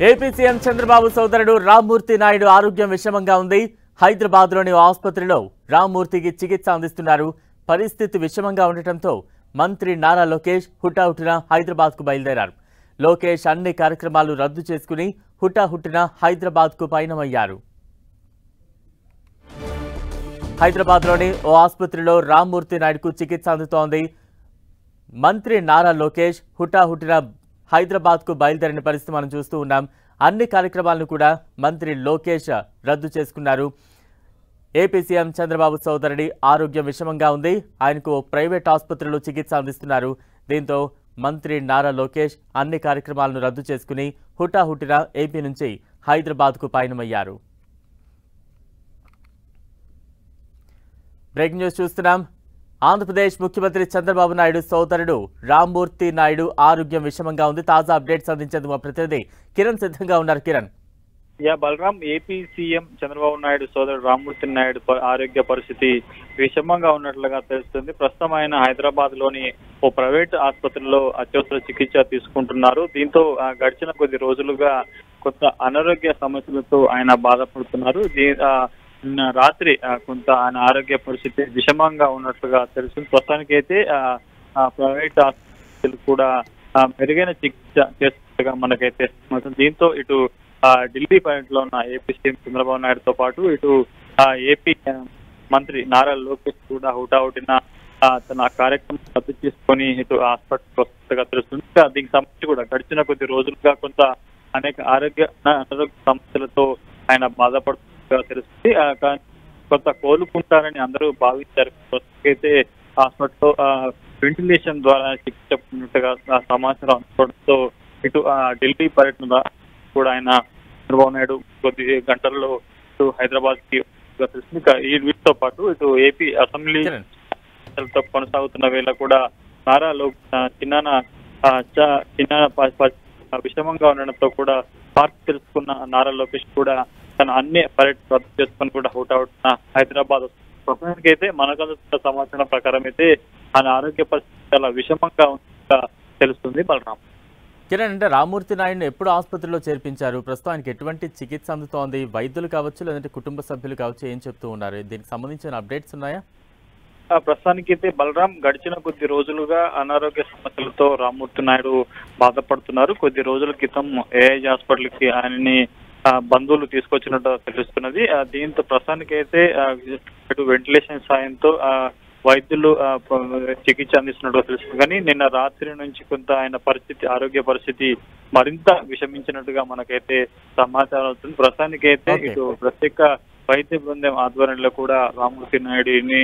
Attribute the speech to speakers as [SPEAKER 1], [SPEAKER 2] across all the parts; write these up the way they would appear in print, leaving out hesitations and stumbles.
[SPEAKER 1] AP CM Chandrababu సోదరుడు రామ్మూర్తి నాయుడు ఆరోగ్యం విషమంగా ఉంది. హైదరాబాద్లోని ఆసుపత్రిలో రామ్మూర్తికి చికిత్స అందిస్తున్నారు. పరిస్థితి విషమంగా ఉండటంతో మంత్రి నారా లోకేష్ హుటాహుటిన హైదరాబాద్కు బయలుదేరారు. లోకేష్ అన్ని కార్యక్రమాలు రద్దు చేసుకుని హుటాహుటిన హైదరాబాద్కు పయనమయ్యారు. హైదరాబాద్లోని ఓ ఆసుపత్రిలో రామ్మూర్తి నాయుడుకు చికిత్స అందుతోంది. మంత్రి నారా లోకేష్ హుటాహుటిన హైదరాబాద్కు బయలుదేరిన పరిస్థితి మనం చూస్తూ ఉన్నాం. అన్ని కార్యక్రమాలను కూడా మంత్రి లోకేష్ రద్దు చేసుకున్నారు. ఏపీ సీఎం చంద్రబాబు సోదరుడి ఆరోగ్యం విషమంగా ఉంది. ఆయనకు ప్రైవేట్ ఆసుపత్రిలో చికిత్స అందిస్తున్నారు. దీంతో మంత్రి నారా లోకేష్ అన్ని కార్యక్రమాలను రద్దు చేసుకుని హుటాహుటిన ఏపీ నుంచి హైదరాబాద్కు పయనమయ్యారు. బ్రేకింగ్ న్యూస్ చూస్తున్నాం. ఆంధ్రప్రదేశ్ ముఖ్యమంత్రి చంద్రబాబు నాయుడు సోదరుడు రామ్మూర్తి నాయుడు ఆరోగ్యం విషమంగా ఉంది. తాజా అప్డేట్స్ అందించేందుకు మా ప్రతినిధి కిరణ్ సిద్ధంగా ఉన్నారు. కిరణ్.
[SPEAKER 2] బలరాం, ఏపీ సీఎం చంద్రబాబు నాయుడు సోదరుడు రామ్మూర్తి నాయుడు ఆరోగ్య పరిస్థితి విషమంగా ఉన్నట్లుగా తెలుస్తుంది. ప్రస్తుతం ఆయన హైదరాబాద్ లోని ఓ ప్రైవేట్ ఆసుపత్రిలో అత్యవసర చికిత్స తీసుకుంటున్నారు. దీంతో గడిచిన కొద్ది రోజులుగా కొంత అనారోగ్య సమస్యలతో ఆయన బాధపడుతున్నారు. నిన్న రాత్రి కొంత ఆయన ఆరోగ్య పరిస్థితి విషమంగా ఉన్నట్లుగా తెలుస్తుంది. ప్రస్తుతానికి అయితే ప్రైవేట్ ఆసుపత్రులు కూడా మెరుగైన చికిత్స చేస్తున్నట్టుగా మనకైతే దీంతో ఇటు ఢిల్లీ పర్యటనలో ఉన్న ఏపీ సీఎం చంద్రబాబు నాయుడుతో పాటు ఇటు ఏపీ మంత్రి నారా లోకేష్ కూడా హుటాహుటిన తన కార్యక్రమం రద్దు చేసుకొని ఇటు హాస్పిటల్ వస్తున్నట్టుగా తెలుస్తుంది. దీనికి సంబంధించి కూడా గడిచిన కొద్ది రోజులుగా కొంత అనేక అనారోగ్య సమస్యలతో ఆయన బాధపడుతున్నట్టుగా తెలుస్తుంది. కొంత కోలుకుంటారని అందరూ భావించారు. ప్రస్తుతమైతే హాస్పిటల్లో వెంటిలేషన్ ద్వారా చికిత్స పొందినట్టుగా సమాచారం అందుకోవడంతో ఇటు ఢిల్లీ పర్యటన కూడా ఆయన చంద్రబాబు నాయుడు కొద్ది గంటల్లో ఇటు హైదరాబాద్ కి తెలుస్తుంది. ఈ వీటితో పాటు ఇటు ఏపీ అసెంబ్లీ కొనసాగుతున్న వేళ కూడా నారా చిన్న విషమంగా ఉండడంతో కూడా పార్క్ తెలుసుకున్న నారా లోకేష్ కూడా తన అన్ని పర్యటన రద్దు చేసుకుని కూడా హుటాహుటిన హైదరాబాద్ ప్రస్తుతానికి అయితే మనకు అందుతున్న సమాచారం ప్రకారం అయితే ఆయన ఆరోగ్య పరిస్థితి చాలా విషమంగా ఉన్నట్టుగా తెలుస్తుంది. బలరాం.
[SPEAKER 1] కిరణ్, అంటే రామ్మూర్తి నాయుడుని ఎప్పుడు ఆసుపత్రిలో చేర్పించారు? ప్రస్తుతం ఆయనకి ఎటువంటి చికిత్స అందుతోంది? వైద్యులు కావచ్చు, లేదంటే కుటుంబ సభ్యులు కావచ్చు, ఏం చెప్తూ ఉన్నారు? దీనికి సంబంధించిన అప్డేట్స్ ఉన్నాయా?
[SPEAKER 2] ప్రస్తుతానికి అయితే బలరాం, గడిచిన కొద్ది రోజులుగా అనారోగ్య సమస్యలతో రామ్మూర్తి నాయుడు బాధపడుతున్నారు. కొద్ది రోజుల క్రితం ఏఐజీ హాస్పిటల్ కి ఆయనని బంధువులు తీసుకొచ్చినట్టు తెలుస్తున్నది. దీంతో ప్రస్తుతానికి అయితే ఇటు వెంటిలేషన్ సాయంతో వైద్యులు చికిత్స అందిస్తున్నట్టు తెలుస్తుంది. కానీ నిన్న రాత్రి నుంచి కొంత ఆయన ఆరోగ్య పరిస్థితి మరింత విషమించినట్టుగా మనకైతే సమాచారం అవుతుంది. ప్రస్తుతానికి అయితే ఇటు ప్రత్యేక వైద్య బృందం ఆధ్వర్యంలో కూడా రామ్మూర్తి నాయుడిని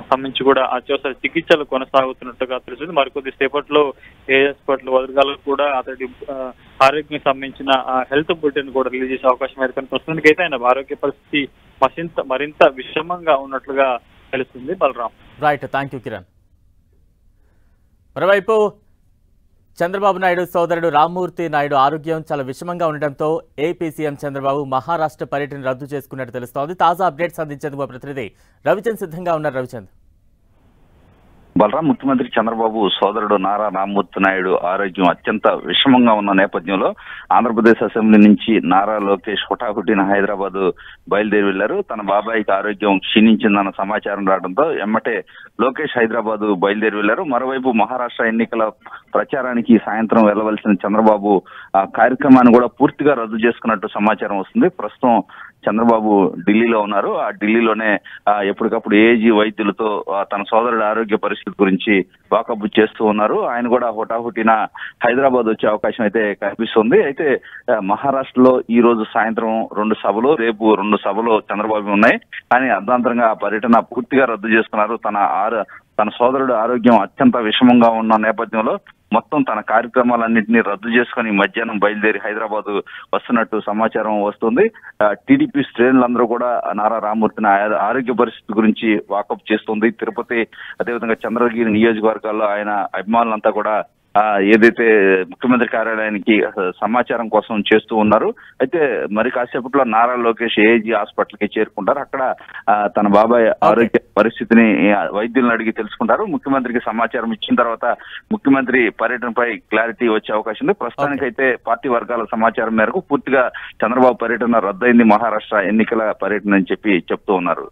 [SPEAKER 2] సంబంధించి కూడా అత్యవసర చికిత్సలు కొనసాగుతున్నట్టుగా తెలుస్తుంది. మరికొద్ది సేపట్లో ఏ హాస్పిటల్ వదలగాలకు కూడా అతడి ఆరోగ్యం సంబంధించిన హెల్త్ బులెటిన్ కూడా రిలీజ్ చేసే అవకాశం అయితే కానీ ప్రస్తుతానికి అయితే ఆయన ఆరోగ్య పరిస్థితి మరింత విషమంగా ఉన్నట్లుగా తెలుస్తుంది. Balaram.
[SPEAKER 1] Right, thank you Kiran. మరోవైపు చంద్రబాబు నాయుడు సోదరుడు రామ్మూర్తి నాయుడు ఆరోగ్యం చాలా విషమంగా ఉండటంతో ఏపీ సీఎం చంద్రబాబు మహారాష్ట్ర పర్యటన రద్దు చేసుకున్నట్టు తెలుస్తోంది. తాజా అప్డేట్స్ అందించేందుకు మా ప్రతినిధి రవిచంద్ సిద్ధంగా ఉన్నారు. రవిచంద్.
[SPEAKER 3] బలరాం, ముఖ్యమంత్రి చంద్రబాబు సోదరుడు నారా రామ్మూర్తి నాయుడు ఆరోగ్యం అత్యంత విషమంగా ఉన్న నేపథ్యంలో ఆంధ్రప్రదేశ్ అసెంబ్లీ నుంచి నారా లోకేష్ హుటాహుటిన హైదరాబాద్ బయలుదేరి వెళ్లారు. తన బాబాయికి ఆరోగ్యం క్షీణించిందన్న సమాచారం రావడంతో ఎమ్మటే లోకేష్ హైదరాబాద్ బయలుదేరి వెళ్లారు. మరోవైపు మహారాష్ట్ర ఎన్నికల ప్రచారానికి సాయంత్రం వెళ్లవలసిన చంద్రబాబు ఆ కార్యక్రమాన్ని కూడా పూర్తిగా రద్దు చేసుకున్నట్టు సమాచారం వస్తుంది. ప్రస్తుతం చంద్రబాబు ఢిల్లీలో ఉన్నారు. ఆ ఢిల్లీలోనే ఎప్పటికప్పుడు ఏఐజీ వైద్యులతో తన సోదరుడి ఆరోగ్య పరిస్థితి గురించి వాకబు చేస్తూ ఉన్నారు. ఆయన కూడా హుటాహుటిన హైదరాబాద్ వచ్చే అవకాశం అయితే కనిపిస్తుంది. అయితే మహారాష్ట్రలో ఈ రోజు సాయంత్రం 2 సభలు, రేపు 2 సభలు చంద్రబాబు ఉన్నాయి. కానీ అర్ధాంతరంగా ఆ పర్యటన పూర్తిగా రద్దు చేసుకున్నారు. తన సోదరుడు ఆరోగ్యం అత్యంత విషమంగా ఉన్న నేపథ్యంలో మొత్తం తన కార్యక్రమాలన్నింటినీ రద్దు చేసుకుని మధ్యాహ్నం బయలుదేరి హైదరాబాద్ వస్తున్నట్టు సమాచారం వస్తుంది. టీడీపీ శ్రేణులందరూ కూడా నారా రామ్మూర్తిని ఆరోగ్య పరిస్థితి గురించి వాకప్ చేస్తుంది. తిరుపతి, అదేవిధంగా చంద్రగిరి నియోజకవర్గాల్లో ఆయన అభిమానులంతా కూడా ఏదైతే ముఖ్యమంత్రి కార్యాలయానికి సమాచారం కోసం చేస్తూ ఉన్నారు. అయితే మరి కాసేపట్లో నారా లోకేష్ ఏజీ హాస్పిటల్ కి చేరుకుంటారు. అక్కడ తన బాబాయ్ ఆరోగ్య పరిస్థితిని వైద్యులను అడిగి తెలుసుకుంటారు. ముఖ్యమంత్రికి సమాచారం ఇచ్చిన తర్వాత ముఖ్యమంత్రి పర్యటనపై క్లారిటీ వచ్చే అవకాశం ఉంది. ప్రస్తుతానికైతే పార్టీ వర్గాల సమాచారం మేరకు పూర్తిగా చంద్రబాబు పర్యటన రద్దయింది, మహారాష్ట్ర ఎన్నికల పర్యటన అని చెప్తూ ఉన్నారు.